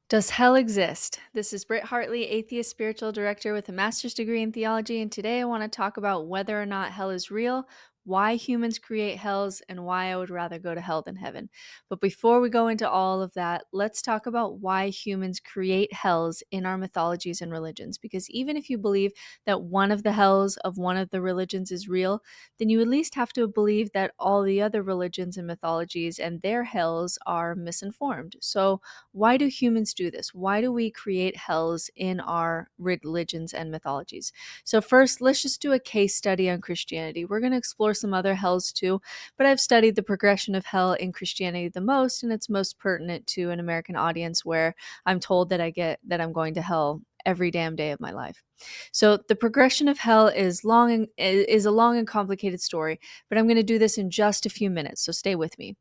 Does hell exist? This is Britt Hartley, atheist spiritual director with a master's degree in theology, and today I want to talk about whether or not hell is real, why humans create hells, and why I would rather go to hell than heaven. But before we go into all of that, let's talk about why humans create hells in our mythologies and religions. Because even if you believe that one of the hells of one of the religions is real, then you at least have to believe that all the other religions and mythologies and their hells are misinformed. So, why do humans do this? Why do we create hells in our religions and mythologies? So, first, let's just do a case study on Christianity. We're going to explore some other hells too, but I've studied the progression of hell in Christianity the most, and it's most pertinent to an American audience where I'm told that I'm going to hell every damn day of my life. So the progression of hell is a long and complicated story, but I'm going to do this in just a few minutes, so stay with me.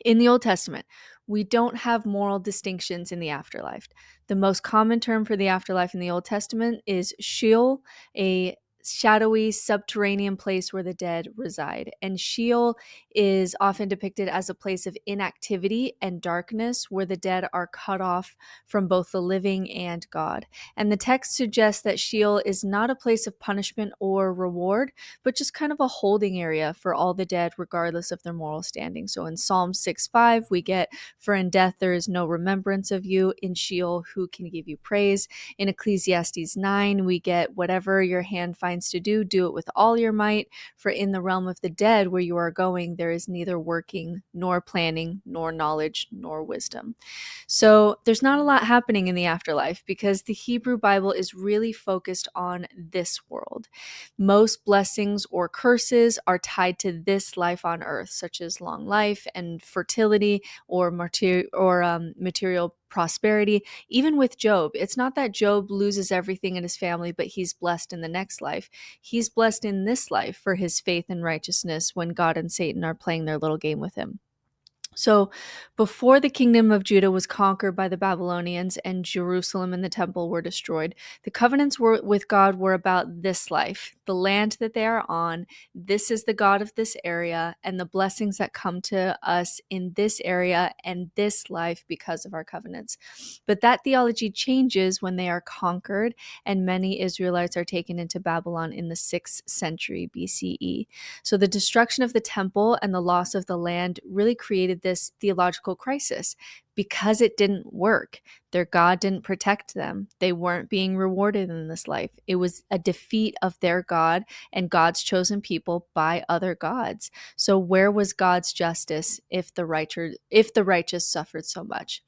In the Old Testament, we don't have moral distinctions in the afterlife. The most common term for the afterlife in the Old Testament is Sheol, a shadowy subterranean place where the dead reside. And Sheol is often depicted as a place of inactivity and darkness where the dead are cut off from both the living and God. And the text suggests that Sheol is not a place of punishment or reward, but just kind of a holding area for all the dead, regardless of their moral standing. So in Psalm 6:5, we get, "For in death there is no remembrance of you. In Sheol, who can give you praise?" In Ecclesiastes 9, we get, "Whatever your hand finds to do it with all your might. For in the realm of the dead where you are going, there is neither working, nor planning, nor knowledge, nor wisdom." So there's not a lot happening in the afterlife because the Hebrew Bible is really focused on this world. Most blessings or curses are tied to this life on earth, such as long life and fertility or material prosperity. Even with Job, it's not that Job loses everything in his family, but he's blessed in the next life. He's blessed in this life for his faith and righteousness when God and Satan are playing their little game with him. So, before the kingdom of Judah was conquered by the Babylonians and Jerusalem and the temple were destroyed, the covenants with God were about this life, the land that they are on. This is the God of this area, and the blessings that come to us in this area and this life because of our covenants. But that theology changes when they are conquered, and many Israelites are taken into Babylon in the 6th century BCE. So the destruction of the temple and the loss of the land really created this theological crisis because it didn't work. Their God didn't protect them. They weren't being rewarded in this life. It was a defeat of their God and God's chosen people by other gods. So where was God's justice if the righteous suffered so much?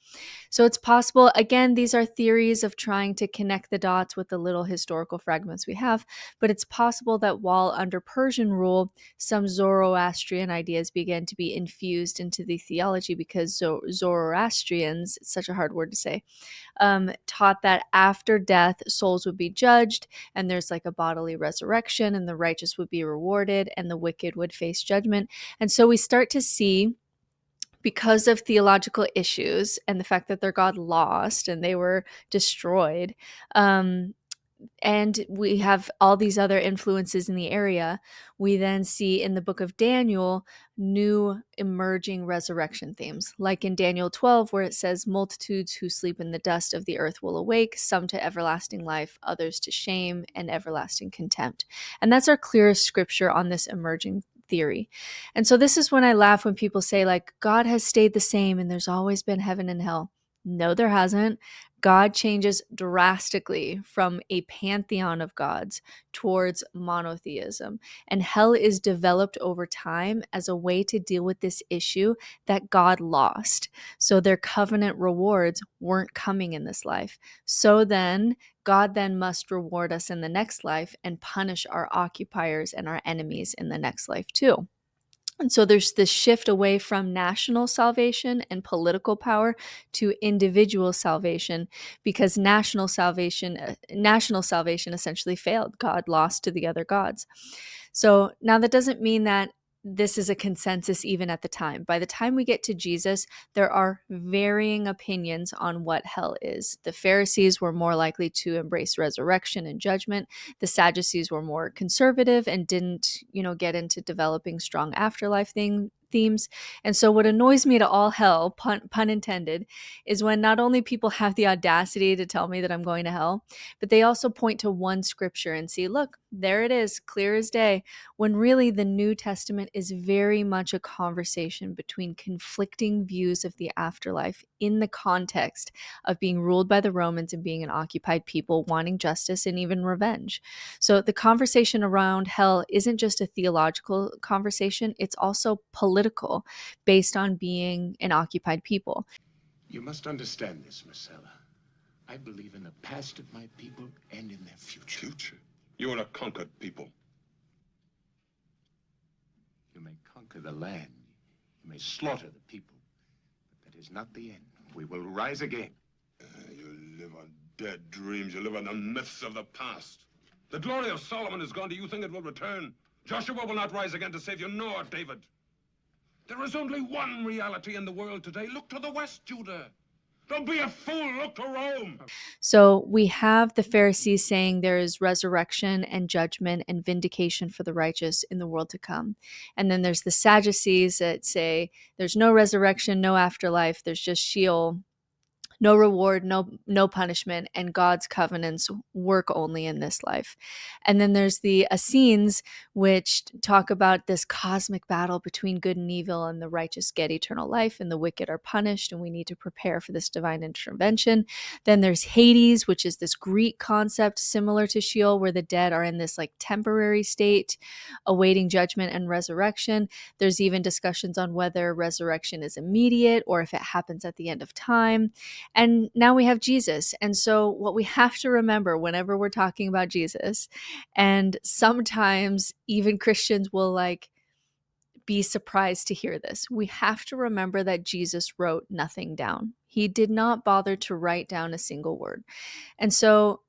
So it's possible, again, these are theories of trying to connect the dots with the little historical fragments we have, but it's possible that while under Persian rule, some Zoroastrian ideas began to be infused into the theology because Zoroastrians, it's such a hard word to say, taught that after death, souls would be judged and there's like a bodily resurrection and the righteous would be rewarded and the wicked would face judgment. And so we start to see, because of theological issues and the fact that their God lost and they were destroyed, um, and we have all these other influences in the area, we then see in the book of Daniel new emerging resurrection themes, like in Daniel 12, where it says, "Multitudes who sleep in the dust of the earth will awake, some to everlasting life, others to shame and everlasting contempt." And that's our clearest scripture on this emerging theory. And so this is when I laugh when people say, like, God has stayed the same and there's always been heaven and hell. No, there hasn't. God changes drastically from a pantheon of gods towards monotheism. And hell is developed over time as a way to deal with this issue that God lost. So their covenant rewards weren't coming in this life. So then, God then must reward us in the next life and punish our occupiers and our enemies in the next life too. And so there's this shift away from national salvation and political power to individual salvation, because national salvation essentially failed. God lost to the other gods. So now that doesn't mean that this is a consensus even at the time. By the time we get to Jesus, there are varying opinions on what hell is. The Pharisees were more likely to embrace resurrection and judgment. The Sadducees were more conservative and didn't, get into developing strong afterlife themes. And so what annoys me to all hell, pun intended, is when not only people have the audacity to tell me that I'm going to hell, but they also point to one scripture and see, look, there it is, clear as day, when really the New Testament is very much a conversation between conflicting views of the afterlife in the context of being ruled by the Romans and being an occupied people wanting justice and even revenge. So the conversation around hell isn't just a theological conversation, it's also political, based on being an occupied people. You must understand this, Marcella. I believe in the past of my people and in their future. Future? You are a conquered people. You may conquer the land. You may slaughter the people. But that is not the end. We will rise again. You live on dead dreams. You live on the myths of the past. The glory of Solomon is gone. Do you think it will return? Joshua will not rise again to save you, nor David. There is only one reality in the world today. Look to the west, Judah. Don't be a fool. Look to Rome. So we have the Pharisees saying there is resurrection and judgment and vindication for the righteous in the world to come. And then there's the Sadducees that say there's no resurrection, no afterlife. There's just Sheol, no reward, no punishment, and God's covenants work only in this life. And then there's the Essenes, which talk about this cosmic battle between good and evil, and the righteous get eternal life and the wicked are punished, and we need to prepare for this divine intervention. Then there's Hades, which is this Greek concept similar to Sheol, where the dead are in this like temporary state awaiting judgment and resurrection. There's even discussions on whether resurrection is immediate or if it happens at the end of time. And now we have Jesus. And so what we have to remember whenever we're talking about Jesus, and sometimes even Christians will like be surprised to hear this, we have to remember that Jesus wrote nothing down. He did not bother to write down a single word. And so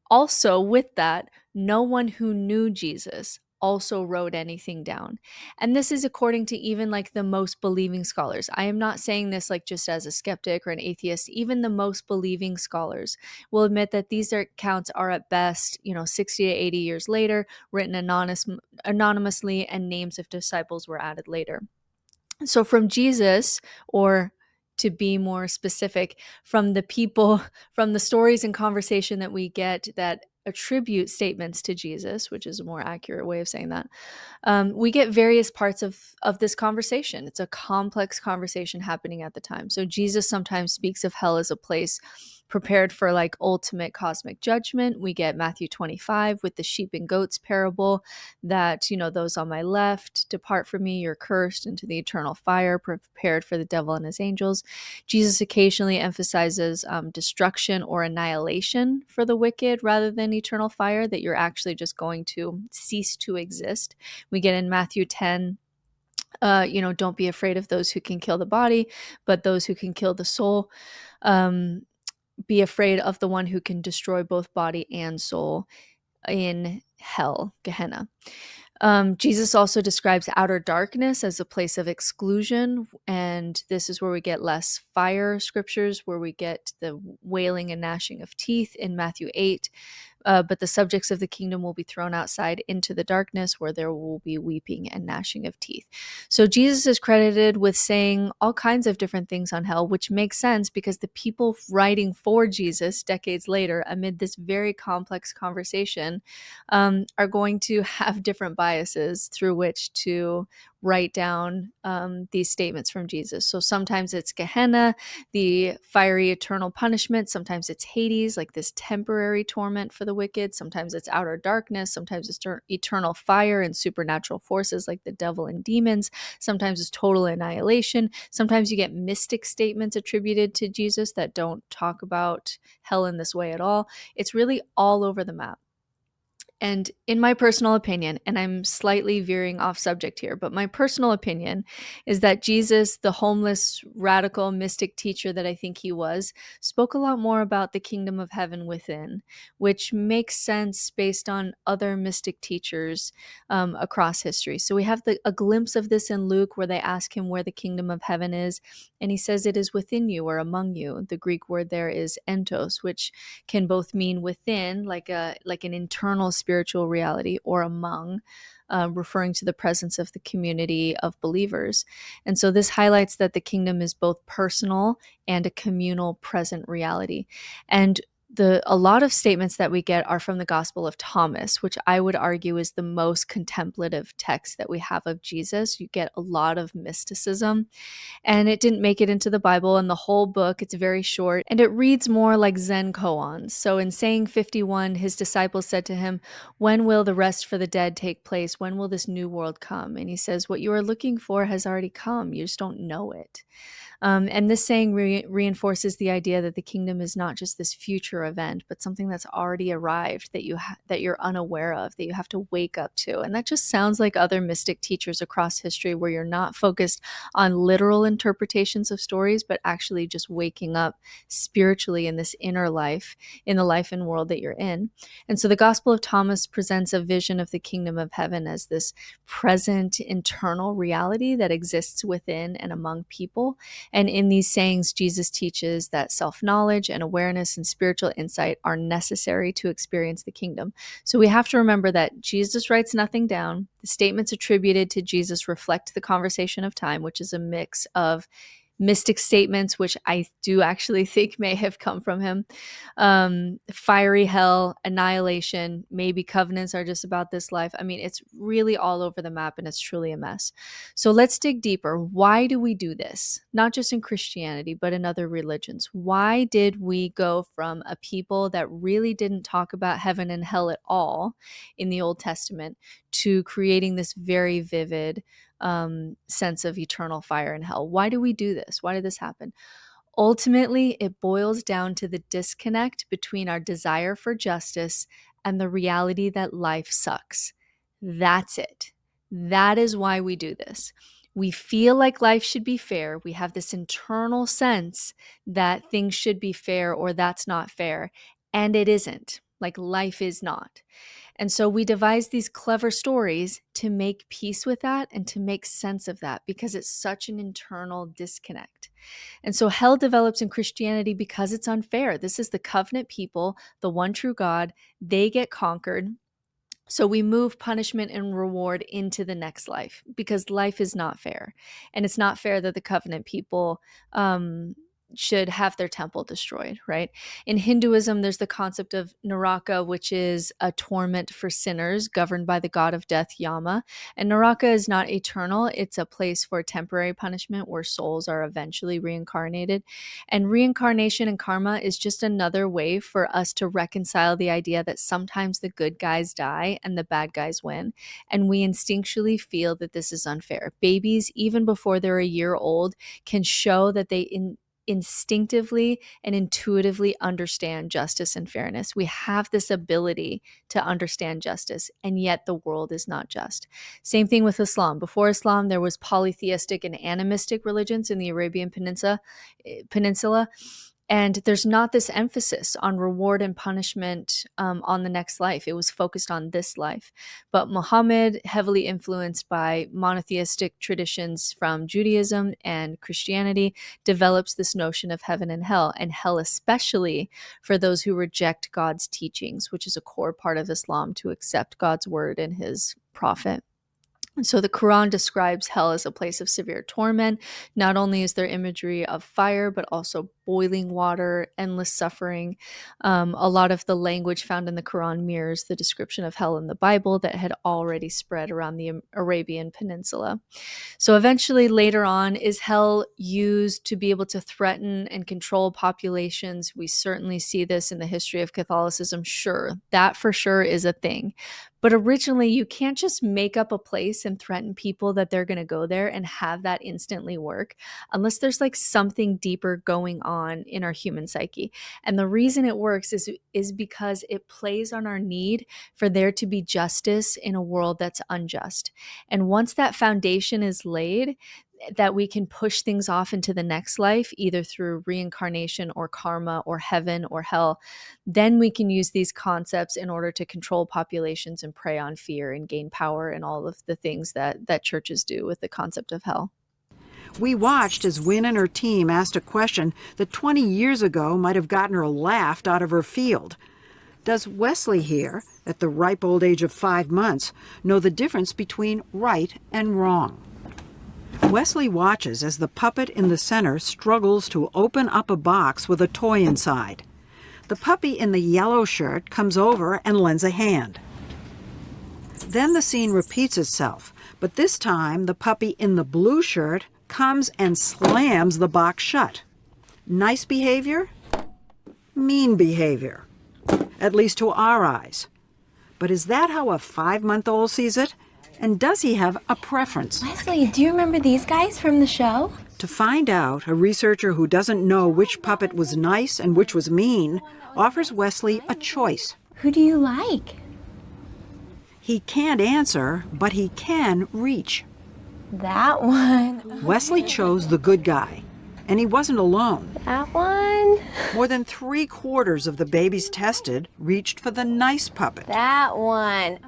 also with that, no one who knew Jesus also wrote anything down. And this is according to even like the most believing scholars. I am not saying this like just as a skeptic or an atheist. Even the most believing scholars will admit that these accounts are at best, 60 to 80 years later, written anonymously, and names of disciples were added later. So from Jesus, or to be more specific, from the people, from the stories and conversation that we get that attribute statements to Jesus, which is a more accurate way of saying that, we get various parts of this conversation. It's a complex conversation happening at the time. So Jesus sometimes speaks of hell as a place prepared for like ultimate cosmic judgment. We get Matthew 25 with the sheep and goats parable that, those on my left, depart from me, you're cursed, into the eternal fire prepared for the devil and his angels. Jesus occasionally emphasizes destruction or annihilation for the wicked rather than eternal fire, that you're actually just going to cease to exist. We get in Matthew 10, don't be afraid of those who can kill the body, but those who can kill the soul. Be afraid of the one who can destroy both body and soul in hell, Gehenna. Jesus also describes outer darkness as a place of exclusion, and this is where we get less fire scriptures, where we get the wailing and gnashing of teeth in Matthew 8. But the subjects of the kingdom will be thrown outside into the darkness, where there will be weeping and gnashing of teeth. So Jesus is credited with saying all kinds of different things on hell, which makes sense because the people writing for Jesus decades later, amid this very complex conversation, are going to have different biases through which to write down these statements from Jesus. So sometimes it's Gehenna, the fiery eternal punishment. Sometimes it's Hades, like this temporary torment for the wicked. Sometimes it's outer darkness. Sometimes it's eternal fire and supernatural forces like the devil and demons. Sometimes it's total annihilation. Sometimes you get mystic statements attributed to Jesus that don't talk about hell in this way at all. It's really all over the map. And in my personal opinion, and I'm slightly veering off subject here, but my personal opinion is that Jesus, the homeless, radical, mystic teacher that I think he was, spoke a lot more about the kingdom of heaven within, which makes sense based on other mystic teachers across history. So we have a glimpse of this in Luke, where they ask him where the kingdom of heaven is, and he says it is within you or among you. The Greek word there is entos, which can both mean within, like an internal spiritual reality, or among, referring to the presence of the community of believers. And so this highlights that the kingdom is both personal and a communal present reality. And a lot of statements that we get are from the Gospel of Thomas, which I would argue is the most contemplative text that we have of Jesus. You get a lot of mysticism, and it didn't make it into the Bible. And the whole book, it's very short, and it reads more like Zen koans. So in saying 51, his disciples said to him, "When will the rest for the dead take place? When will this new world come?" And he says, "What you are looking for has already come. You just don't know it." And this saying reinforces the idea that the kingdom is not just this future event, but something that's already arrived that that you're unaware of, that you have to wake up to. And that just sounds like other mystic teachers across history, where you're not focused on literal interpretations of stories, but actually just waking up spiritually in this inner life, in the life and world that you're in. And so the Gospel of Thomas presents a vision of the kingdom of heaven as this present internal reality that exists within and among people. And in these sayings, Jesus teaches that self-knowledge and awareness and spiritual insight are necessary to experience the kingdom. So we have to remember that Jesus writes nothing down. The statements attributed to Jesus reflect the conversation of time, which is a mix of mystic statements, which I do actually think may have come from him. Fiery hell, annihilation, maybe covenants are just about this life. I mean, it's really all over the map, and it's truly a mess. So let's dig deeper. Why do we do this? Not just in Christianity, but in other religions. Why did we go from a people that really didn't talk about heaven and hell at all in the Old Testament to creating this very vivid sense of eternal fire and hell? Why do we do this? Why did this happen? Ultimately, it boils down to the disconnect between our desire for justice and the reality that life sucks. That's it. That is why we do this. We feel like life should be fair. We have this internal sense that things should be fair or that's not fair. And it isn't. Like, life is not. And so we devise these clever stories to make peace with that and to make sense of that, because it's such an internal disconnect. And so hell develops in Christianity because it's unfair. This is the covenant people, the one true God. They get conquered. So we move punishment and reward into the next life because life is not fair. And it's not fair that the covenant people should have their temple destroyed, right? In Hinduism, there's the concept of Naraka, which is a torment for sinners governed by the god of death, Yama. And Naraka is not eternal. It's a place for temporary punishment where souls are eventually reincarnated. And reincarnation and karma is just another way for us to reconcile the idea that sometimes the good guys die and the bad guys win. And we instinctually feel that this is unfair. Babies, even before they're a year old, can show that they instinctively and intuitively understand justice and fairness. We have this ability to understand justice, and yet the world is not just. Same thing with Islam. Before Islam, there was polytheistic and animistic religions in the Arabian Peninsula. And there's not this emphasis on reward and punishment on the next life. It was focused on this life. But Muhammad, heavily influenced by monotheistic traditions from Judaism and Christianity, develops this notion of heaven and hell especially for those who reject God's teachings, which is a core part of Islam, to accept God's word and his prophet. And so the Quran describes hell as a place of severe torment. Not only is there imagery of fire, but also boiling water, endless suffering. A lot of the language found in the Quran mirrors the description of hell in the Bible that had already spread around the Arabian Peninsula. So eventually, later on, is hell used to be able to threaten and control populations? We certainly see this in the history of Catholicism. Sure, that for sure is a thing. But originally, you can't just make up a place and threaten people that they're going to go there and have that instantly work unless there's like something deeper going on in our human psyche. And the reason it works is because it plays on our need for there to be justice in a world that's unjust. And once that foundation is laid, that we can push things off into the next life, either through reincarnation or karma or heaven or hell, then we can use these concepts in order to control populations and prey on fear and gain power and all of the things that churches do with the concept of hell. We watched as Wynn and her team asked a question that 20 years ago might have gotten her laughed out of her field. Does Wesley here, at the ripe old age of 5 months, know the difference between right and wrong? Wesley watches as the puppet in the center struggles to open up a box with a toy inside. The puppy in the yellow shirt comes over and lends a hand. Then the scene repeats itself, but this time the puppy in the blue shirt comes and slams the box shut. Nice behavior? Mean behavior. At least to our eyes. But is that how a 5-month-old sees it? And does he have a preference? Wesley, do you remember these guys from the show? To find out, a researcher who doesn't know which puppet was nice and which was mean offers Wesley a choice. Who do you like? He can't answer, but he can reach. That one. Wesley chose the good guy, and he wasn't alone. That one. More than 3/4 of the babies tested reached for the nice puppet. That one.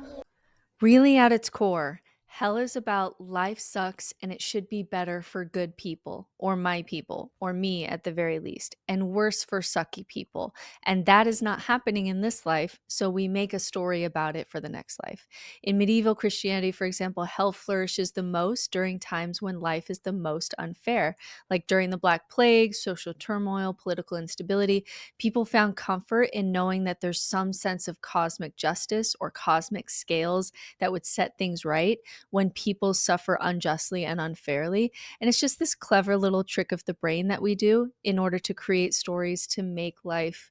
Really, at its core, hell is about life sucks and it should be better for good people, or my people, or me at the very least, and worse for sucky people. And that is not happening in this life, so we make a story about it for the next life. In medieval Christianity, for example, hell flourishes the most during times when life is the most unfair, like during the Black Plague, social turmoil, political instability. People found comfort in knowing that there's some sense of cosmic justice or cosmic scales that would set things right when people suffer unjustly and unfairly. And it's just this clever little trick of the brain that we do in order to create stories to make life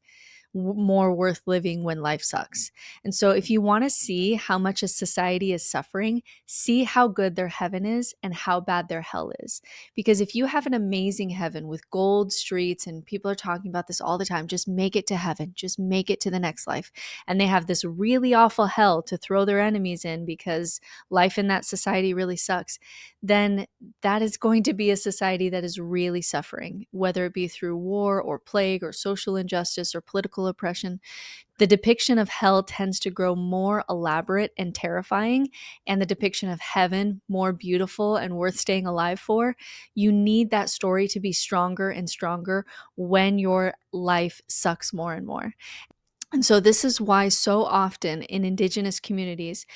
more worth living when life sucks. And so if you want to see how much a society is suffering, see how good their heaven is and how bad their hell is. Because if you have an amazing heaven with gold streets, and people are talking about this all the time, just make it to heaven, just make it to the next life. And they have this really awful hell to throw their enemies in because life in that society really sucks, then that is going to be a society that is really suffering, whether it be through war or plague or social injustice or political oppression. The depiction of hell tends to grow more elaborate and terrifying, and the depiction of heaven more beautiful and worth staying alive for. You need that story to be stronger and stronger when your life sucks more and more. And so this is why so often in Indigenous communities,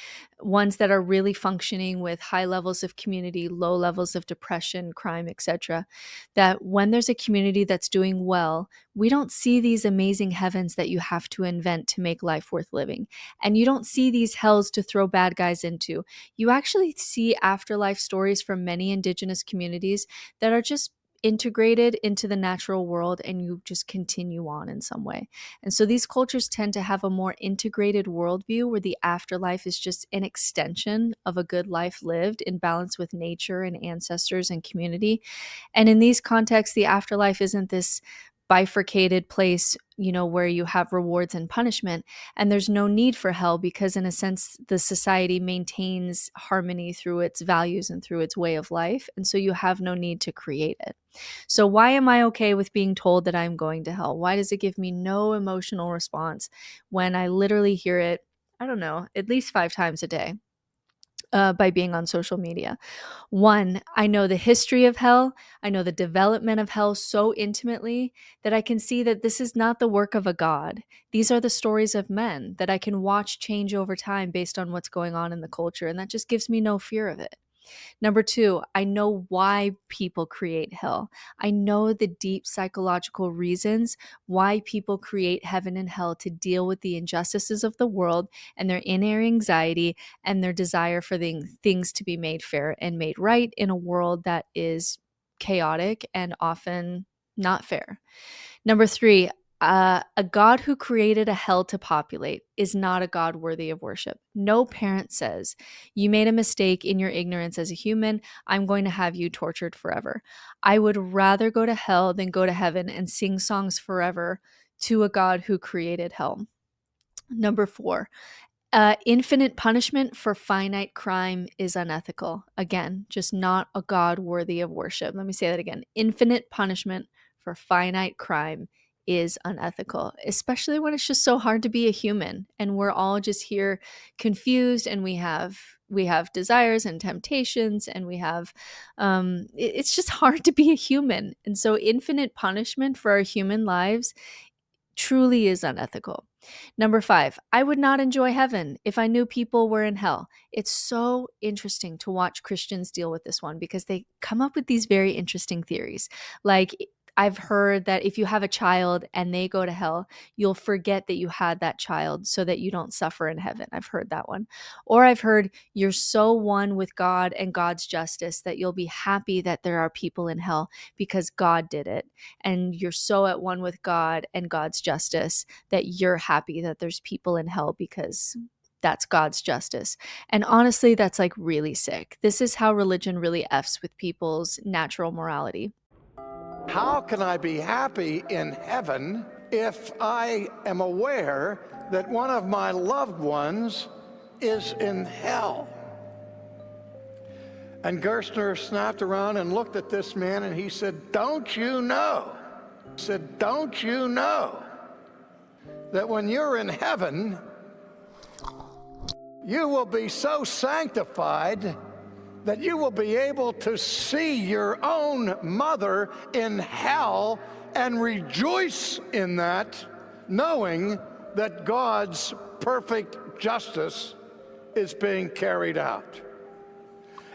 ones that are really functioning with high levels of community, low levels of depression, crime, etc., that when there's a community that's doing well, we don't see these amazing heavens that you have to invent to make life worth living. And you don't see these hells to throw bad guys into. You actually see afterlife stories from many Indigenous communities that are just integrated into the natural world, and you just continue on in some way. And so these cultures tend to have a more integrated worldview where the afterlife is just an extension of a good life lived in balance with nature and ancestors and community. And in these contexts, the afterlife isn't this bifurcated place, where you have rewards and punishment. And there's no need for hell because, in a sense, the society maintains harmony through its values and through its way of life. And so you have no need to create it. So why am I okay with being told that I'm going to hell? Why does it give me no emotional response when I literally hear it, I don't know, at least 5 times a day? By being on social media. One, I know the history of hell. I know the development of hell so intimately that I can see that this is not the work of a god. These are the stories of men that I can watch change over time based on what's going on in the culture. And that just gives me no fear of it. Number 2, I know why people create hell. I know the deep psychological reasons why people create heaven and hell to deal with the injustices of the world and their inner anxiety and their desire for things to be made fair and made right in a world that is chaotic and often not fair. Number 3, a God who created a hell to populate is not a God worthy of worship. No parent says, you made a mistake in your ignorance as a human. I'm going to have you tortured forever. I would rather go to hell than go to heaven and sing songs forever to a God who created hell. Number 4, infinite punishment for finite crime is unethical. Again, just not a God worthy of worship. Let me say that again. Infinite punishment for finite crime is unethical, especially when it's just so hard to be a human and we're all just here confused, and we have desires and temptations, and we have it's just hard to be a human. And so infinite punishment for our human lives truly is unethical. Number 5, I would not enjoy heaven if I knew people were in hell. It's so interesting to watch Christians deal with this one because they come up with these very interesting theories. Like, I've heard that if you have a child and they go to hell, you'll forget that you had that child so that you don't suffer in heaven. I've heard that one. Or I've heard you're so one with God and God's justice that you'll be happy that there are people in hell because God did it. And you're so at one with God and God's justice that you're happy that there's people in hell because that's God's justice. And honestly, that's like really sick. This is how religion really F's with people's natural morality. How can I be happy in heaven if I am aware that one of my loved ones is in hell? And Gerstner snapped around and looked at this man and he said, "Don't you know?" He said, "Don't you know that when you're in heaven, you will be so sanctified that you will be able to see your own mother in hell and rejoice in that, knowing that God's perfect justice is being carried out."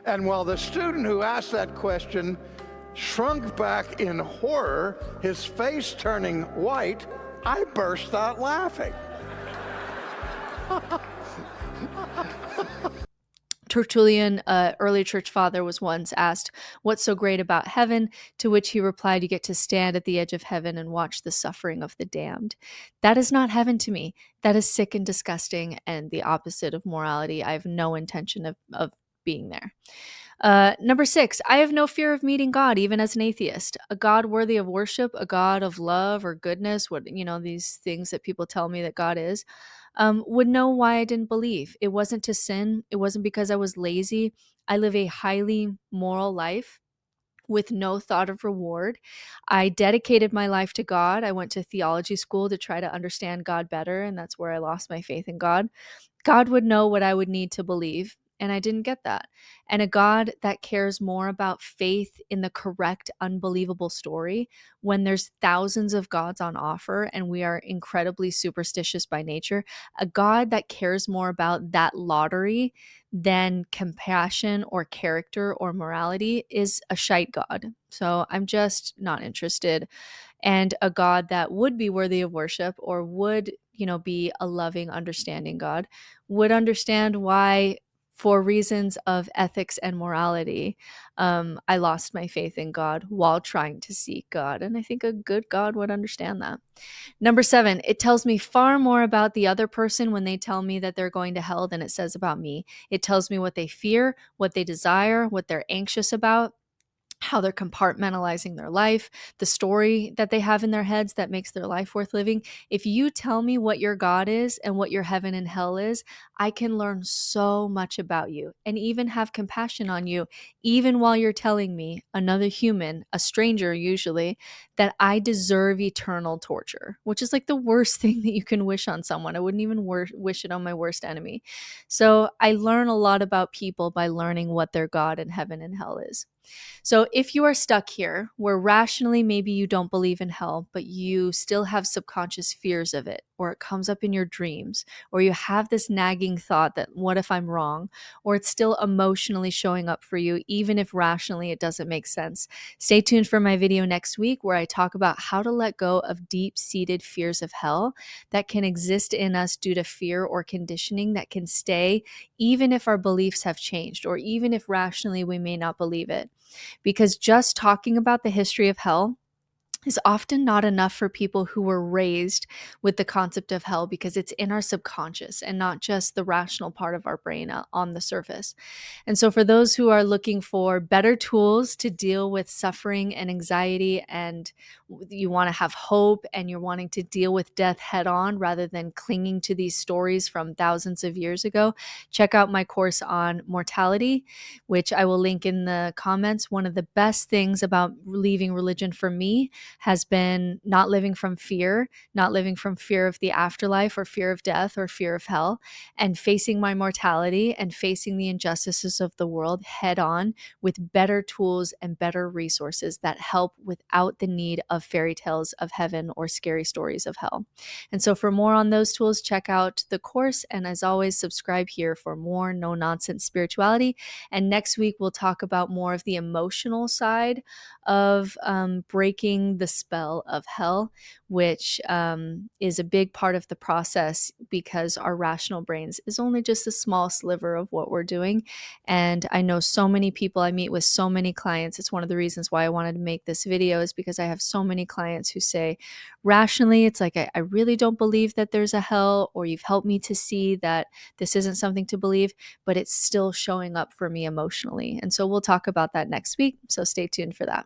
And while the student who asked that question shrunk back in horror, his face turning white, I burst out laughing. Tertullian, early church father, was once asked, "What's so great about heaven?" To which he replied, "You get to stand at the edge of heaven and watch the suffering of the damned." That is not heaven to me. That is sick and disgusting and the opposite of morality. I have no intention of being there. Number 6, I have no fear of meeting God, even as an atheist. A God worthy of worship, a God of love or goodness, these things that people tell me that God is, would know why I didn't believe. It wasn't to sin. It wasn't because I was lazy. I live a highly moral life with no thought of reward. I dedicated my life to God. I went to theology school to try to understand God better, and that's where I lost my faith in God. God would know what I would need to believe, and I didn't get that. And a God that cares more about faith in the correct, unbelievable story when there's thousands of gods on offer and we are incredibly superstitious by nature, a God that cares more about that lottery than compassion or character or morality is a shite God. So I'm just not interested. And a God that would be worthy of worship or would, be a loving, understanding God would understand why, for reasons of ethics and morality, I lost my faith in God while trying to seek God. And I think a good God would understand that. Number 7, it tells me far more about the other person when they tell me that they're going to hell than it says about me. It tells me what they fear, what they desire, what they're anxious about, how they're compartmentalizing their life, the story that they have in their heads that makes their life worth living. If you tell me what your God is and what your heaven and hell is, I can learn so much about you and even have compassion on you, even while you're telling me, another human, a stranger usually, that I deserve eternal torture, which is like the worst thing that you can wish on someone. I wouldn't even wish it on my worst enemy. So I learn a lot about people by learning what their God in heaven and hell is. So if you are stuck here, where rationally maybe you don't believe in hell, but you still have subconscious fears of it, or it comes up in your dreams, or you have this nagging thought that what if I'm wrong, or it's still emotionally showing up for you, even if rationally it doesn't make sense, stay tuned for my video next week where I talk about how to let go of deep-seated fears of hell that can exist in us due to fear or conditioning that can stay even if our beliefs have changed, or even if rationally we may not believe it. Because just talking about the history of hell is often not enough for people who were raised with the concept of hell because it's in our subconscious and not just the rational part of our brain on the surface. And so for those who are looking for better tools to deal with suffering and anxiety, and you want to have hope and you're wanting to deal with death head on rather than clinging to these stories from thousands of years ago, check out my course on mortality, which I will link in the comments. One of the best things about leaving religion for me has been not living from fear, not living from fear of the afterlife or fear of death or fear of hell, and facing my mortality and facing the injustices of the world head on with better tools and better resources that help without the need of fairy tales of heaven or scary stories of hell. And so, for more on those tools, check out the course. And as always, subscribe here for more no nonsense spirituality. And next week, we'll talk about more of the emotional side of breaking the spell of hell, which is a big part of the process because our rational brains is only just a small sliver of what we're doing. And I know so many people, I meet with so many clients. It's one of the reasons why I wanted to make this video, is because I have so many clients who say, rationally, it's like, I really don't believe that there's a hell, or you've helped me to see that this isn't something to believe, but it's still showing up for me emotionally. And so we'll talk about that next week. So stay tuned for that.